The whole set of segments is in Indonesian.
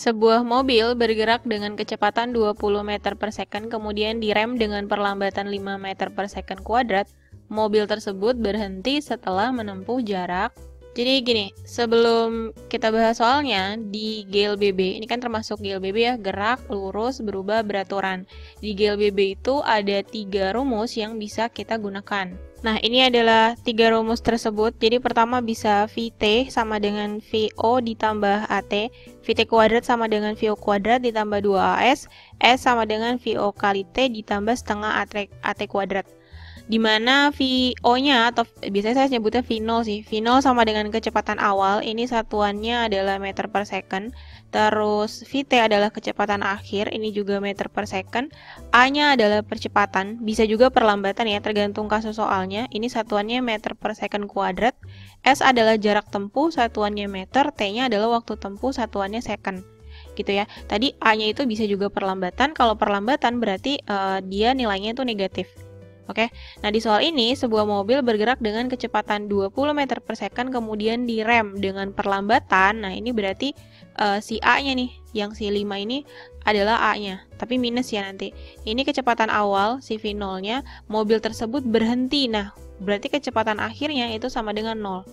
Sebuah mobil bergerak dengan kecepatan 20 meter per second, kemudian direm dengan perlambatan 5 meter per second kuadrat. Mobil tersebut berhenti setelah menempuh jarak. Jadi gini, sebelum kita bahas soalnya, di GLBB, ini kan termasuk GLBB ya, gerak, lurus, berubah, beraturan. Di GLBB itu ada 3 rumus yang bisa kita gunakan. Nah, ini adalah 3 rumus tersebut. Jadi pertama bisa VT sama dengan VO ditambah AT, VT kuadrat sama dengan VO kuadrat ditambah 2AS, S sama dengan VO kali T ditambah setengah AT kuadrat. Dimana VO-nya atau biasanya saya nyebutnya V0 sih. V0 sama dengan kecepatan awal, ini satuannya adalah meter per second. Terus VT adalah kecepatan akhir, ini juga meter per second. A-nya adalah percepatan, bisa juga perlambatan ya, tergantung kasus soalnya. Ini satuannya meter per second kuadrat. S adalah jarak tempuh, satuannya meter. T-nya adalah waktu tempuh, satuannya second. Gitu ya. Tadi A-nya itu bisa juga perlambatan. Kalau perlambatan berarti dia nilainya itu negatif. Oke, nah di soal ini sebuah mobil bergerak dengan kecepatan 20 meter per second kemudian direm dengan perlambatan. Nah ini berarti si A-nya nih, yang si 5 ini adalah A-nya, tapi minus ya nanti. Ini kecepatan awal, si V0-nya, mobil tersebut berhenti. Nah, berarti kecepatan akhirnya itu sama dengan 0.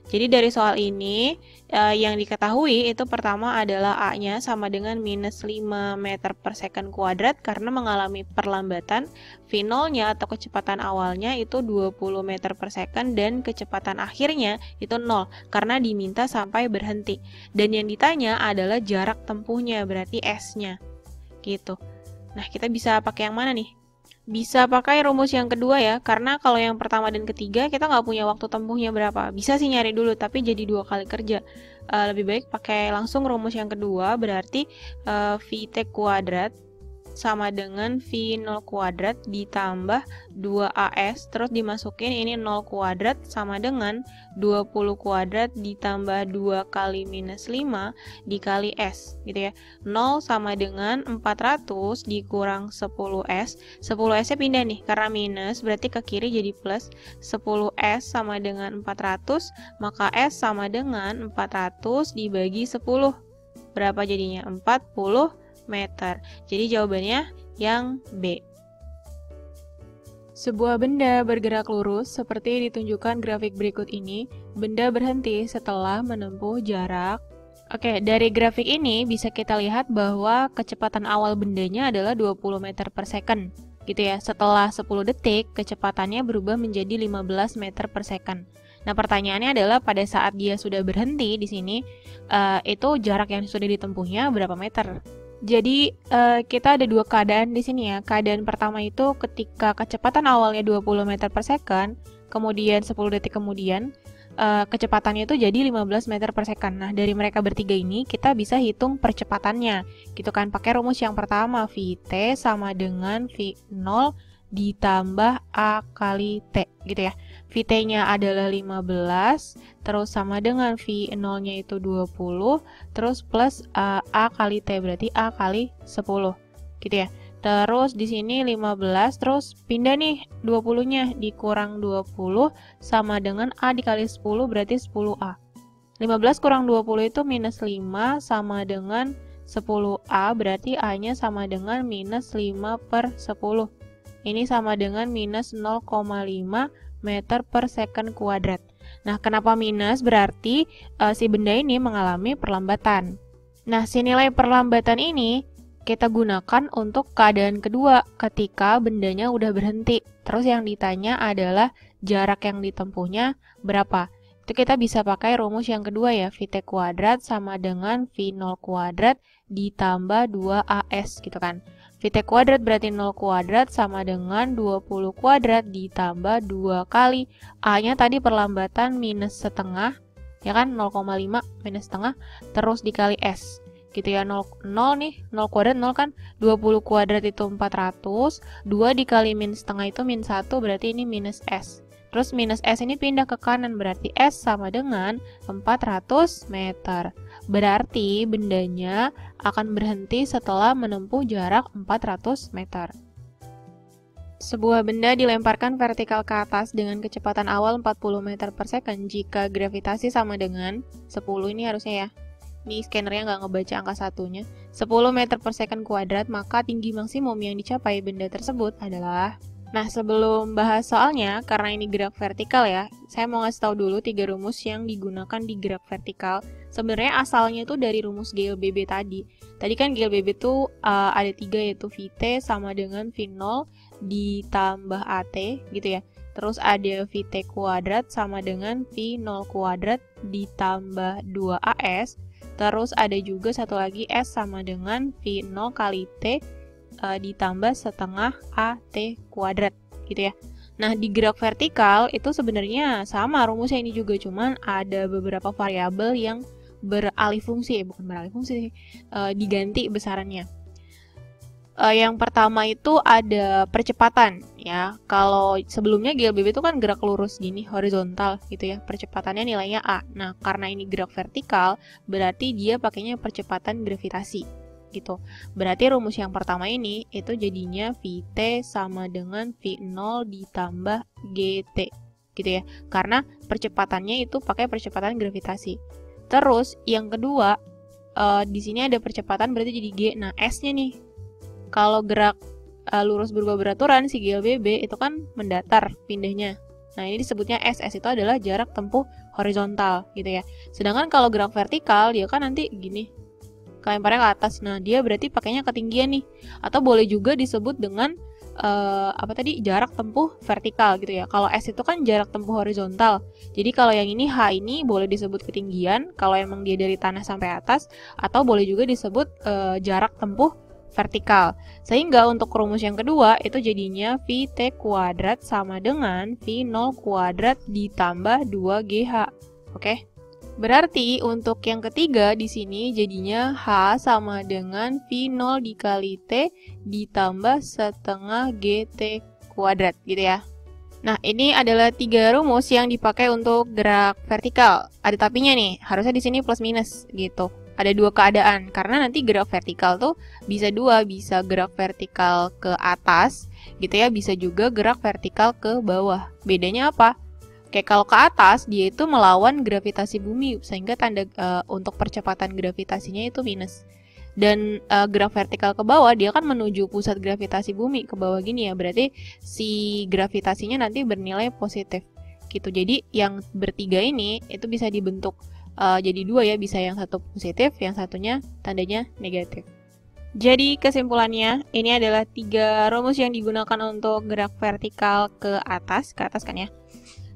Jadi dari soal ini yang diketahui itu pertama adalah A-nya sama dengan minus 5 meter per second kuadrat karena mengalami perlambatan. V0-nya atau kecepatan awalnya itu 20 meter per second dan kecepatan akhirnya itu 0 karena diminta sampai berhenti. Dan yang ditanya adalah jarak tempuhnya, berarti S-nya. Gitu. Nah, kita bisa pakai yang mana nih? Bisa pakai rumus yang kedua ya, karena kalau yang pertama dan ketiga kita nggak punya waktu tempuhnya berapa. Bisa sih nyari dulu, tapi jadi 2 kali kerja. Lebih baik pakai langsung rumus yang kedua, berarti VT kuadrat sama dengan V0 kuadrat ditambah 2AS, terus dimasukin ini 0 kuadrat sama dengan 20 kuadrat ditambah 2 kali minus 5 dikali S, gitu ya. 0 sama dengan 400 dikurang 10S, 10S-nya pindah nih, karena minus berarti ke kiri jadi plus, 10S sama dengan 400, maka S sama dengan 400 dibagi 10. Berapa jadinya? 40 meter. Jadi jawabannya yang B. Sebuah benda bergerak lurus seperti ditunjukkan grafik berikut ini. Benda berhenti setelah menempuh jarak. Oke, dari grafik ini bisa kita lihat bahwa kecepatan awal bendanya adalah 20 meter per second. Gitu ya. Setelah 10 detik, kecepatannya berubah menjadi 15 meter per second. Nah, pertanyaannya adalah pada saat dia sudah berhenti di sini, itu jarak yang sudah ditempuhnya berapa meter? Jadi kita ada 2 keadaan di sini ya. Keadaan pertama itu ketika kecepatan awalnya 20 meter per second, kemudian 10 detik kemudian kecepatannya itu jadi 15 meter per second. Nah, dari mereka bertiga ini kita bisa hitung percepatannya. Gitu kan, pakai rumus yang pertama, VT sama dengan V0 ditambah A kali T, gitu ya. VT-nya adalah 15, terus sama dengan V0-nya itu 20, terus plus A kali T, berarti A kali 10, gitu ya. Terus di sini 15, terus pindah nih 20-nya, dikurang 20, sama dengan A dikali 10, berarti 10A. 15 kurang 20 itu minus 5, sama dengan 10A, berarti A-nya sama dengan minus 5 per 10. Ini sama dengan minus 0,5 meter per second kuadrat. Nah, kenapa minus? Berarti si benda ini mengalami perlambatan. Nah, si nilai perlambatan ini kita gunakan untuk keadaan kedua ketika bendanya udah berhenti. Terus yang ditanya adalah jarak yang ditempuhnya berapa. Itu kita bisa pakai rumus yang kedua ya, VT kuadrat sama dengan V0 kuadrat ditambah 2AS gitu kan. VT kuadrat berarti 0 kuadrat sama dengan 20 kuadrat ditambah 2 kali A-nya tadi perlambatan minus setengah, ya kan, 0,5 minus setengah, terus dikali S. Gitu ya, 0 nih, 0 kuadrat 0 kan, 20 kuadrat itu 400, 2 dikali minus setengah itu minus 1, berarti ini minus S. Terus minus S ini pindah ke kanan, berarti S sama dengan 400 meter. Berarti bendanya akan berhenti setelah menempuh jarak 400 meter. Sebuah benda dilemparkan vertikal ke atas dengan kecepatan awal 40 meter per second jika gravitasi sama dengan 10 ini harusnya ya. Ini scannernya nggak ngebaca angka satunya. 10 meter per second kuadrat, maka tinggi maksimum yang dicapai benda tersebut adalah... Nah, sebelum bahas soalnya, karena ini gerak vertikal ya, saya mau ngasih tahu dulu 3 rumus yang digunakan di gerak vertikal. Sebenarnya asalnya itu dari rumus GLBB tadi. Tadi kan GLBB itu ada 3, yaitu VT sama dengan V0 ditambah AT gitu ya. Terus ada VT kuadrat sama dengan V0 kuadrat ditambah 2AS. Terus ada juga satu lagi S sama dengan V0 kali T ditambah setengah AT kuadrat gitu ya. Nah, di gerak vertikal itu sebenarnya sama rumusnya ini juga, cuman ada beberapa variabel yang beralih fungsi, bukan beralih fungsi, diganti besarannya. Yang pertama itu ada percepatan ya. Kalau sebelumnya GLBB itu kan gerak lurus gini, horizontal gitu ya. Percepatannya nilainya A. Nah, karena ini gerak vertikal, berarti dia pakainya percepatan gravitasi gitu. Berarti rumus yang pertama ini itu jadinya VT sama dengan V0 ditambah GT gitu ya. Karena percepatannya itu pakai percepatan gravitasi. Terus yang kedua, di sini ada percepatan berarti jadi G. Nah, S-nya nih. Kalau gerak lurus berubah beraturan, si GLBB itu kan mendatar pindahnya. Nah, ini disebutnya S. S itu adalah jarak tempuh horizontal gitu ya. Sedangkan kalau gerak vertikal, dia kan nanti gini, kelemparnya ke atas. Nah, dia berarti pakainya ketinggian nih. Atau boleh juga disebut dengan jarak tempuh vertikal gitu ya. Kalau S itu kan jarak tempuh horizontal. Jadi kalau yang ini H ini boleh disebut ketinggian kalau emang dia dari tanah sampai atas, atau boleh juga disebut jarak tempuh vertikal. Sehingga untuk rumus yang kedua itu jadinya VT kuadrat sama dengan V0 kuadrat ditambah 2GH. Oke. Berarti untuk yang ketiga di sini jadinya H sama dengan V0 dikali T ditambah setengah GT kuadrat gitu ya. Nah, ini adalah 3 rumus yang dipakai untuk gerak vertikal. Ada tapinya nih, harusnya di sini plus minus gitu. Ada 2 keadaan, karena nanti gerak vertikal tuh bisa 2, bisa gerak vertikal ke atas gitu ya, bisa juga gerak vertikal ke bawah. Bedanya apa? Kayak kalau ke atas, dia itu melawan gravitasi bumi, sehingga tanda untuk percepatan gravitasinya itu minus. Dan gerak vertikal ke bawah, dia kan menuju pusat gravitasi bumi, ke bawah gini ya, berarti si gravitasinya nanti bernilai positif gitu. Jadi yang bertiga ini, itu bisa dibentuk jadi 2 ya, bisa yang satu positif, yang satunya tandanya negatif. Jadi kesimpulannya, ini adalah 3 rumus yang digunakan untuk gerak vertikal ke atas kan ya.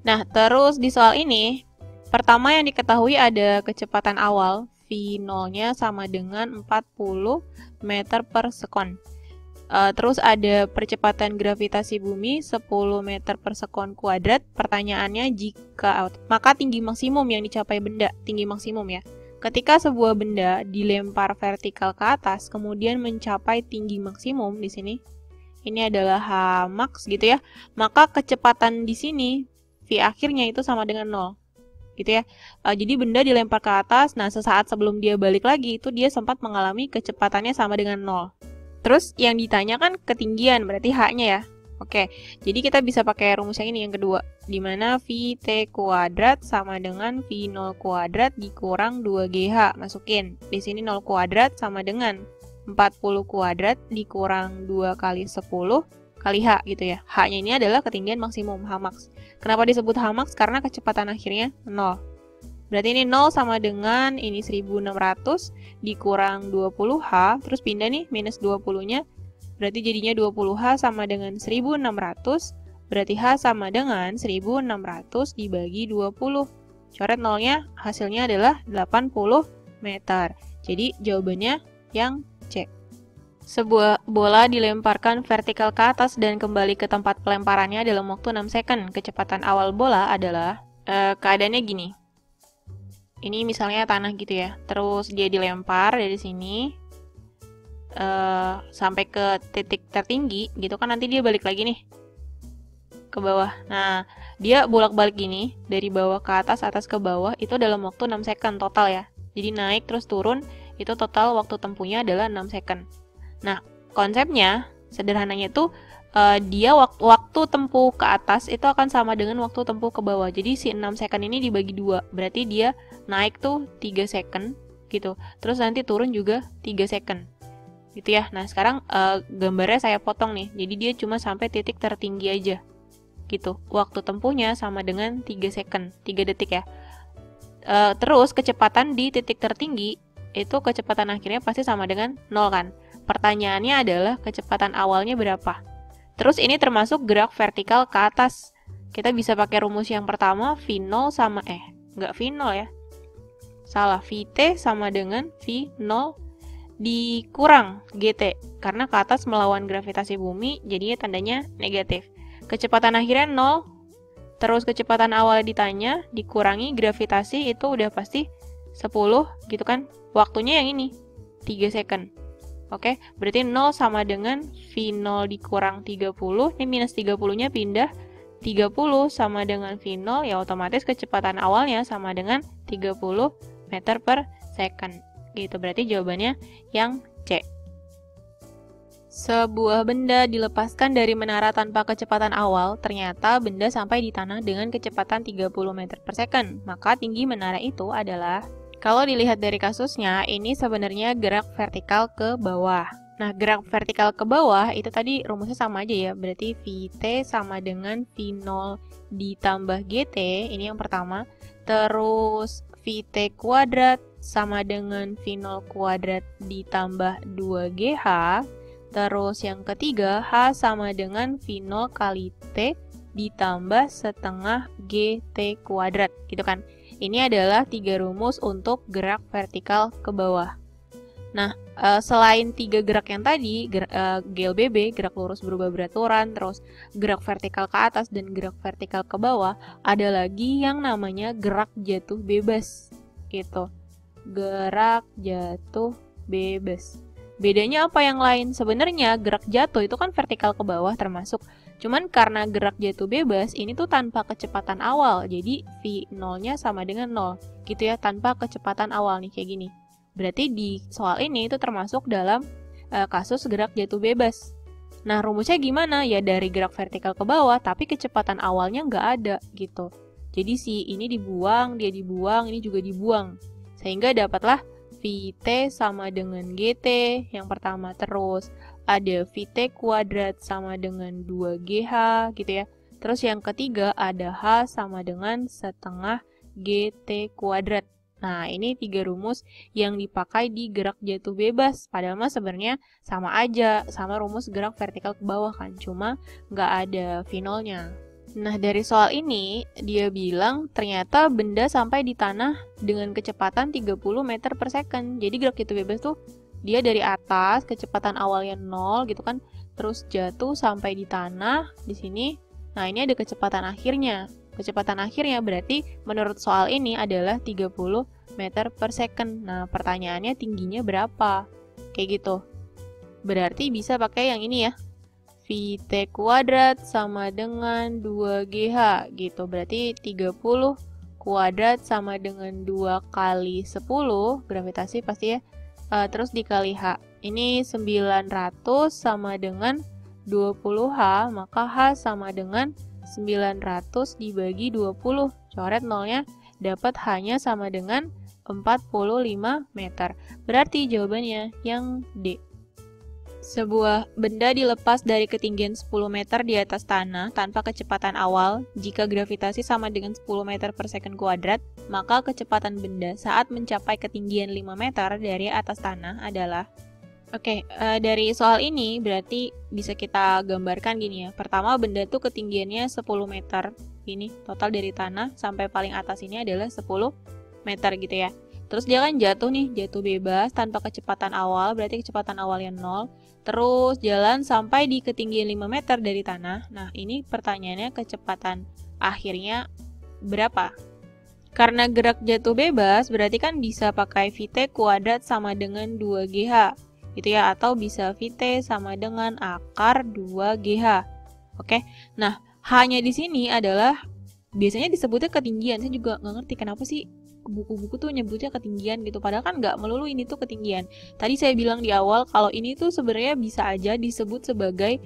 Nah, terus di soal ini, pertama yang diketahui ada kecepatan awal, V0-nya sama dengan 40 meter per sekon. Terus ada percepatan gravitasi bumi 10 meter per sekon kuadrat. Pertanyaannya, maka tinggi maksimum yang dicapai benda, tinggi maksimum ya. Ketika sebuah benda dilempar vertikal ke atas, kemudian mencapai tinggi maksimum di sini, ini adalah H max gitu ya. Maka kecepatan di sini V akhirnya itu sama dengan 0. Gitu ya. Jadi benda dilempar ke atas, nah sesaat sebelum dia balik lagi itu dia sempat mengalami kecepatannya sama dengan 0. Terus yang ditanya kan ketinggian, berarti H-nya ya. Oke, jadi kita bisa pakai rumus yang ini yang kedua, di mana VT kuadrat sama dengan V0 kuadrat dikurang 2GH. Masukin, di sini 0 kuadrat sama dengan 40 kuadrat dikurang 2 kali 10 kali H gitu ya. H-nya ini adalah ketinggian maksimum, H max. Kenapa disebut H max? Karena kecepatan akhirnya 0. Berarti ini 0 sama dengan ini 1600 dikurang 20H, terus pindah nih minus 20-nya, berarti jadinya 20H sama dengan 1600, berarti H sama dengan 1600 dibagi 20. Coret 0-nya, hasilnya adalah 80 meter. Jadi jawabannya yang C. Sebuah bola dilemparkan vertikal ke atas dan kembali ke tempat pelemparannya dalam waktu 6 second. Kecepatan awal bola adalah, keadaannya gini. Ini misalnya tanah gitu ya, terus dia dilempar dari sini sampai ke titik tertinggi gitu kan, nanti dia balik lagi nih ke bawah. Nah, dia bolak-balik gini dari bawah ke atas, atas ke bawah, itu dalam waktu 6 second total ya. Jadi naik terus turun, itu total waktu tempuhnya adalah 6 second. Nah, konsepnya sederhananya itu dia waktu tempuh ke atas itu akan sama dengan waktu tempuh ke bawah. Jadi si 6 second ini dibagi 2, berarti dia naik tuh 3 second gitu. Terus nanti turun juga 3 second. Gitu ya. Nah, sekarang gambarnya saya potong nih. Jadi dia cuma sampai titik tertinggi aja. Gitu. Waktu tempuhnya sama dengan 3 second, 3 detik ya. Terus kecepatan di titik tertinggi itu kecepatan akhirnya pasti sama dengan 0 kan. Pertanyaannya adalah kecepatan awalnya berapa? Terus ini termasuk gerak vertikal ke atas. Kita bisa pakai rumus yang pertama, V0 sama nggak V0 ya. Salah, Vt sama dengan V0 dikurang GT. Karena ke atas melawan gravitasi bumi, jadinya tandanya negatif. Kecepatan akhirnya 0, terus kecepatan awal ditanya, dikurangi gravitasi itu udah pasti 10 gitu kan. Waktunya yang ini, 3 second. Oke, berarti 0 sama dengan V0 dikurang 30, ini minus 30-nya pindah, 30 sama dengan V0, ya otomatis kecepatan awalnya sama dengan 30 meter per second. Gitu, berarti jawabannya yang C. Sebuah benda dilepaskan dari menara tanpa kecepatan awal, ternyata benda sampai di tanah dengan kecepatan 30 meter per second. Maka tinggi menara itu adalah, kalau dilihat dari kasusnya, ini sebenarnya gerak vertikal ke bawah. Nah, gerak vertikal ke bawah itu tadi rumusnya sama aja ya, berarti Vt sama dengan V0 ditambah GT, ini yang pertama. Terus Vt kuadrat sama dengan V0 kuadrat ditambah 2GH. Terus yang ketiga, H sama dengan V0 kali T ditambah setengah GT kuadrat, gitu kan. Ini adalah 3 rumus untuk gerak vertikal ke bawah. Nah, selain 3 gerak yang tadi, GLBB, gerak lurus berubah beraturan, terus gerak vertikal ke atas dan gerak vertikal ke bawah, ada lagi yang namanya gerak jatuh bebas, gitu. Gerak jatuh bebas. Bedanya apa yang lain? Sebenarnya gerak jatuh itu kan vertikal ke bawah termasuk. Cuman karena gerak jatuh bebas ini tuh tanpa kecepatan awal. Jadi V0-nya sama dengan 0. Gitu ya, tanpa kecepatan awal nih kayak gini. Berarti di soal ini itu termasuk dalam kasus gerak jatuh bebas. Nah, rumusnya gimana? Ya dari gerak vertikal ke bawah tapi kecepatan awalnya nggak ada gitu. Jadi si ini dibuang, dia dibuang, ini juga dibuang. Sehingga dapatlah Vt sama dengan GT yang pertama, terus ada Vt kuadrat sama dengan 2GH gitu ya. Terus yang ketiga ada H sama dengan setengah GT kuadrat. Nah, ini 3 rumus yang dipakai di gerak jatuh bebas. Padahal mah sebenarnya sama aja, sama rumus gerak vertikal ke bawah kan, cuma nggak ada V0-nya. Nah, dari soal ini, dia bilang ternyata benda sampai di tanah dengan kecepatan 30 meter per second. Jadi gerak jatuh bebas tuh, dia dari atas, kecepatan awalnya 0 gitu kan, terus jatuh sampai di tanah, di sini. Nah, ini ada kecepatan akhirnya. Kecepatan akhirnya berarti menurut soal ini adalah 30 meter per second. Nah, pertanyaannya tingginya berapa? Kayak gitu. Berarti bisa pakai yang ini ya. Vt kuadrat sama dengan 2GH gitu. Berarti 30 kuadrat sama dengan 2 kali 10. Gravitasi pasti ya. Terus dikali H. Ini 900 sama dengan 20H. Maka H sama dengan 900 dibagi 20. Coret nolnya, dapat H-nya sama dengan 45 meter. Berarti jawabannya yang D. Sebuah benda dilepas dari ketinggian 10 meter di atas tanah tanpa kecepatan awal. Jika gravitasi sama dengan 10 meter per second kuadrat, maka kecepatan benda saat mencapai ketinggian 5 meter dari atas tanah adalah... Oke, dari soal ini berarti bisa kita gambarkan gini ya. Pertama, benda tuh ketinggiannya 10 meter. Ini total dari tanah sampai paling atas ini adalah 10 meter gitu ya. Terus dia kan jatuh nih, jatuh bebas tanpa kecepatan awal, berarti kecepatan awalnya 0. Terus jalan sampai di ketinggian 5 meter dari tanah. Nah, ini pertanyaannya kecepatan akhirnya berapa? Karena gerak jatuh bebas, berarti kan bisa pakai Vt kuadrat sama dengan 2GH. Gitu ya, atau bisa Vt sama dengan akar 2GH. Oke, nah H-nya di sini adalah, biasanya disebutnya ketinggian. Saya juga nggak ngerti kenapa sih buku-buku tuh nyebutnya ketinggian gitu, padahal kan nggak melulu ini tuh ketinggian. Tadi saya bilang di awal kalau ini tuh sebenarnya bisa aja disebut sebagai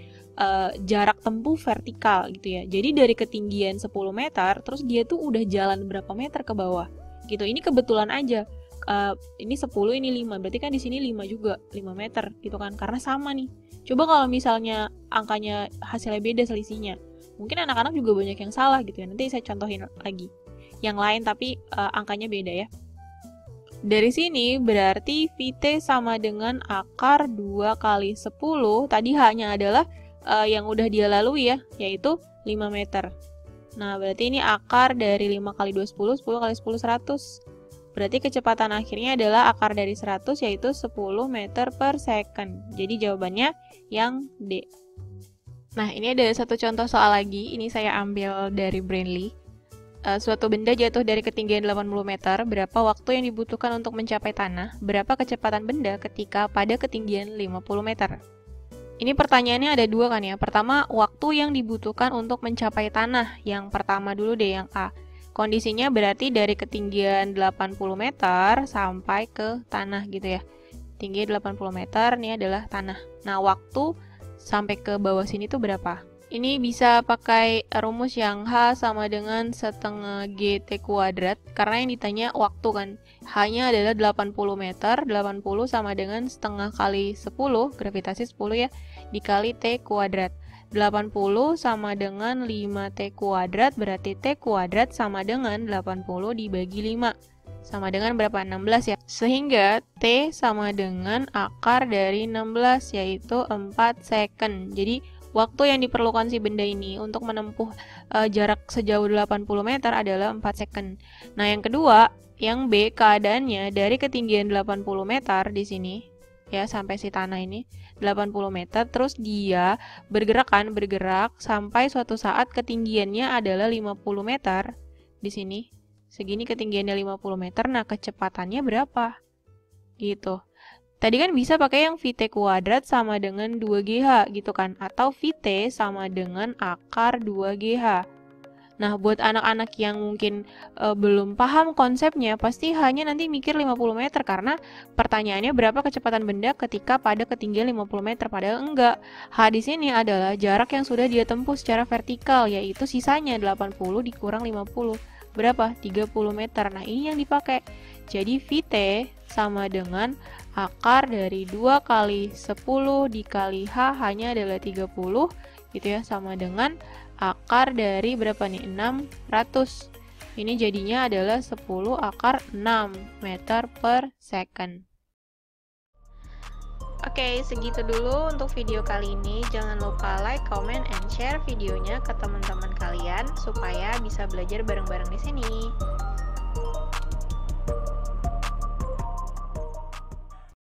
jarak tempuh vertikal gitu ya. Jadi dari ketinggian 10 meter terus dia tuh udah jalan berapa meter ke bawah gitu. Ini kebetulan aja ini 10, ini 5. Berarti kan di sini 5 juga, 5 meter gitu kan. Karena sama nih. Coba kalau misalnya angkanya hasilnya beda selisihnya. Mungkin anak-anak juga banyak yang salah gitu ya. Nanti saya contohin lagi. Yang lain tapi angkanya beda ya. Dari sini berarti VT sama dengan akar 2 kali 10. Tadi hanya adalah yang udah dia lalui ya, yaitu 5 meter. Nah, berarti ini akar dari 5 kali 2, 10, 10 kali 10, 100. Berarti kecepatan akhirnya adalah akar dari 100, yaitu 10 meter per second. Jadi jawabannya yang D. Nah, ini ada satu contoh soal lagi. Ini saya ambil dari Brainly. Suatu benda jatuh dari ketinggian 80 meter, berapa waktu yang dibutuhkan untuk mencapai tanah? Berapa kecepatan benda ketika pada ketinggian 50 meter? Ini pertanyaannya ada dua kan ya. Pertama, waktu yang dibutuhkan untuk mencapai tanah. Yang pertama dulu deh, yang A. Kondisinya berarti dari ketinggian 80 meter sampai ke tanah gitu ya. Tinggi 80 meter, ini adalah tanah. Nah, waktu sampai ke bawah sini tuh berapa? Ini bisa pakai rumus yang H sama dengan setengah GT kuadrat, karena yang ditanya waktu kan. H-nya adalah 80 meter, 80 sama dengan setengah kali 10, gravitasi 10 ya, dikali T kuadrat. 80 sama dengan 5T kuadrat, berarti T kuadrat sama dengan 80 dibagi 5. Sama dengan berapa? 16 ya. Sehingga T sama dengan akar dari 16, yaitu 4 second. Jadi, waktu yang diperlukan si benda ini untuk menempuh jarak sejauh 80 meter adalah 4 second. Nah, yang kedua, yang B, keadaannya dari ketinggian 80 meter di sini, ya, sampai si tanah ini, 80 meter, terus dia bergerak sampai suatu saat ketinggiannya adalah 50 meter di sini. Segini ketinggiannya 50 meter, nah kecepatannya berapa? Gitu. Tadi kan bisa pakai yang VT kuadrat sama dengan 2GH gitu kan, atau VT sama dengan akar 2GH. Nah, buat anak-anak yang mungkin belum paham konsepnya, pasti hanya nanti mikir 50 meter, karena pertanyaannya berapa kecepatan benda ketika pada ketinggian 50 meter, padahal enggak. H di sini adalah jarak yang sudah dia tempuh secara vertikal, yaitu sisanya 80 dikurang 50. Berapa? 30 meter. Nah, ini yang dipakai. Jadi VT sama dengan akar dari 2 kali 10 dikali H, hanya adalah 30 gitu ya, sama dengan akar dari berapa nih? 600. Ini jadinya adalah 10 akar 6 meter per second. Oke, segitu dulu untuk video kali ini. Jangan lupa like, comment, and share videonya ke teman-teman kalian supaya bisa belajar bareng-bareng di sini.